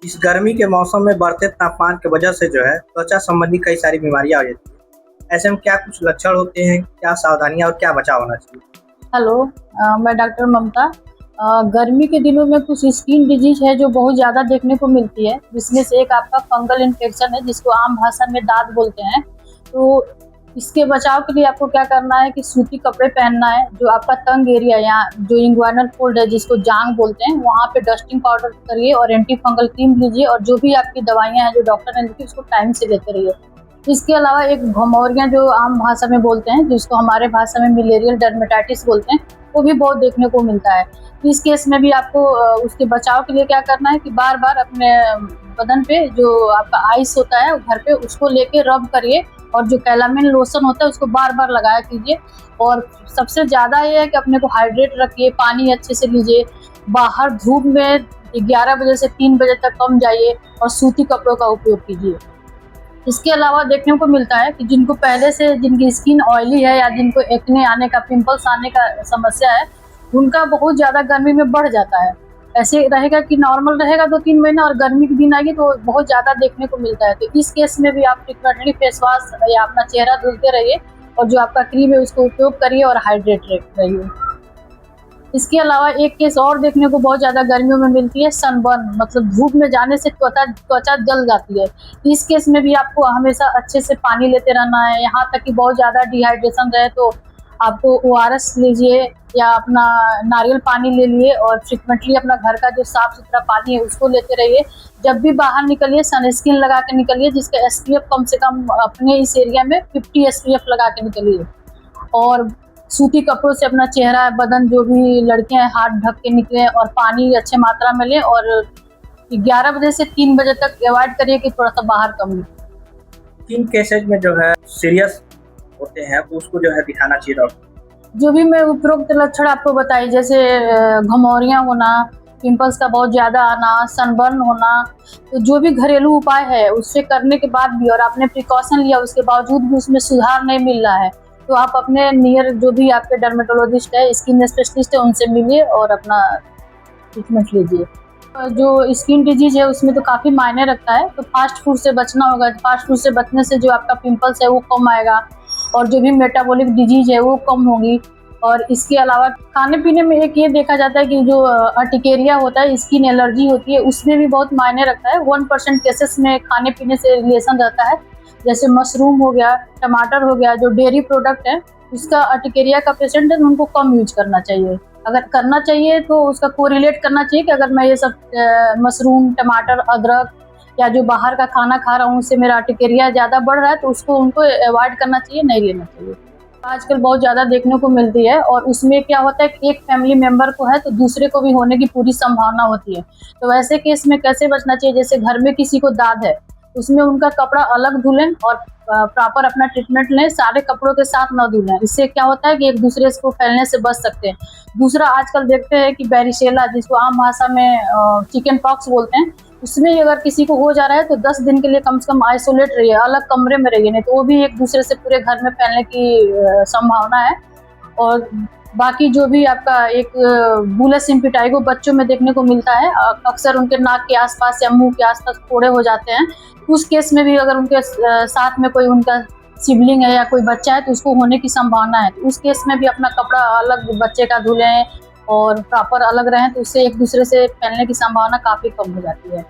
इस गर्मी के मौसम में बढ़ते तापमान की वजह से जो है त्वचा संबंधी कई सारी बीमारियां हो जाती हैं। ऐसे में क्या कुछ लक्षण होते हैं, क्या सावधानियां और क्या बचाव होना चाहिए? हेलो। मैं डॉक्टर ममता। गर्मी के दिनों में कुछ स्किन डिजीज है जो बहुत ज़्यादा देखने को मिलती है, जिसमें से एक आपका फंगल इन्फेक्शन है जिसको आम भाषा में दाद बोलते हैं। तो इसके बचाव के लिए आपको क्या करना है कि सूती कपड़े पहनना है। जो आपका तंग एरिया या जो इंग्वानल फोल्ड है जिसको जांग बोलते हैं, वहाँ पे डस्टिंग पाउडर करिए और एंटी फंगल क्रीम लीजिए, और जो भी आपकी दवाइयाँ हैं जो डॉक्टर ने लिखी उसको टाइम से लेते रहिए। इसके अलावा एक घमौरियाँ जो आम भाषा में बोलते हैं, जिसको हमारे भाषा में मलेरियल डर्मेटाइटिस बोलते हैं, वो भी बहुत देखने को मिलता है। इस केस में भी आपको उसके बचाव के लिए क्या करना है कि बार बार अपने बदन पे जो आपका आइस होता है घर पे उसको लेके रब करिए, और जो कैलामिन लोशन होता है उसको बार बार लगाया कीजिए। और सबसे ज़्यादा ये है कि अपने को हाइड्रेट रखिए, पानी अच्छे से लीजिए, बाहर धूप में 11 बजे से 3 बजे तक कम जाइए, और सूती कपड़ों का उपयोग कीजिए। इसके अलावा देखने को मिलता है कि जिनको पहले से जिनकी स्किन ऑयली है या जिनको एक्ने आने का, पिंपल्स आने का समस्या है, उनका बहुत ज़्यादा गर्मी में बढ़ जाता है। ऐसे रहेगा कि नॉर्मल रहेगा 2-3 महीना, और गर्मी के दिन आएगी तो बहुत ज़्यादा देखने को मिलता है। तो इस केस में भी आप फ्रिक्वेंटली फेस वॉश या अपना चेहरा धुलते रहिए, और जो आपका क्रीम है उसको उपयोग करिए और हाइड्रेट रहिए। इसके अलावा एक केस और देखने को बहुत ज़्यादा गर्मियों में मिलती है, सनबर्न, मतलब धूप में जाने से त्वचा जल जाती है। इस केस में भी आपको हमेशा अच्छे से पानी लेते रहना है। यहाँ तक कि बहुत ज़्यादा डिहाइड्रेशन रहे तो आपको ORS लीजिए या अपना नारियल पानी ले लिए, और फ्रिक्वेंटली अपना घर का जो साफ़ सुथरा पानी है उसको लेते रहिए। जब भी बाहर निकलिए सनस्क्रीन लगा के निकलिए, जिसका SPF कम से कम अपने इस एरिया में 50 SPF लगा के निकलिए। और सूती कपड़ों से अपना चेहरा, बदन, जो भी लड़कियां हैं, हाथ ढक के निकलें, और पानी अच्छे मात्रा में लें, और 11 बजे से 3 बजे तक अवॉइड करिए कि थोड़ा सा बाहर कम लें। किन केसेज में जो है सीरियस होते हैं तो उसको जो है दिखाना चाहिए डॉक्टर? जो भी मैं उपरोक्त लक्षण आपको बताई, जैसे घमौरियाँ होना, पिंपल्स का बहुत ज़्यादा आना, सनबर्न होना, तो जो भी घरेलू उपाय है उससे करने के बाद भी, और आपने प्रिकॉशन लिया उसके बावजूद भी उसमें सुधार नहीं मिल रहा है, तो आप अपने नियर जो भी आपके डर्मेटोलॉजिस्ट है, स्किन स्पेशलिस्ट है, उनसे मिलिए और अपना ट्रीटमेंट लीजिए। जो स्किन डिजीज है उसमें तो काफ़ी मायने रखता है, तो फास्ट फूड से बचना होगा। फास्ट फूड से बचने से जो आपका पिंपल्स है वो कम आएगा, और जो भी मेटाबॉलिक डिजीज है वो कम होगी। और इसके अलावा खाने पीने में एक ये देखा जाता है कि जो अर्टिकेरिया होता है, स्किन एलर्जी होती है, उसमें भी बहुत मायने रखता है। 1% केसेस में खाने पीने से रिलेशन रहता है, जैसे मशरूम हो गया, टमाटर हो गया, जो डेयरी प्रोडक्ट है, उसका अर्टिकेरिया का पेशेंट है उनको कम यूज करना चाहिए। अगर करना चाहिए तो उसका कोरिलेट करना चाहिए कि अगर मैं ये सब मशरूम, टमाटर, अदरक या जो बाहर का खाना खा रहा हूँ उससे मेरा अर्टिकेरिया ज़्यादा बढ़ रहा है, तो उसको उनको अवॉइड करना चाहिए, नहीं लेना चाहिए। आजकल बहुत ज़्यादा देखने को मिलती है, और उसमें क्या होता है कि एक फैमिली मेंबर को है तो दूसरे को भी होने की पूरी संभावना होती है। तो वैसे केस में कैसे बचना चाहिए? जैसे घर में किसी को दाद है, उसमें उनका कपड़ा अलग धुलें और प्रॉपर अपना ट्रीटमेंट लें, सारे कपड़ों के साथ न धुलें। इससे क्या होता है कि एक दूसरे को फैलने से बच सकते हैं। दूसरा, आजकल देखते हैं कि बैरिशेला, जिसको आम भाषा में चिकन पॉक्स बोलते हैं, उसमें अगर किसी को हो जा रहा है तो 10 दिन के लिए कम से कम आइसोलेट रहिए, अलग कमरे में रहिए, नहीं तो वो भी एक दूसरे से पूरे घर में फैलने की संभावना है। और बाकी जो भी आपका एक बुलस इम्पिटाइगो बच्चों में देखने को मिलता है, अक्सर उनके नाक के आसपास या मुंह के आसपास फोड़े हो जाते हैं। उस केस में भी अगर उनके साथ में कोई उनका सिबलिंग है या कोई बच्चा है तो उसको होने की संभावना है। तो उस केस में भी अपना कपड़ा अलग बच्चे का धुलें और प्रॉपर अलग रहें, तो उससे एक दूसरे से फैलने की संभावना काफ़ी कम हो जाती है।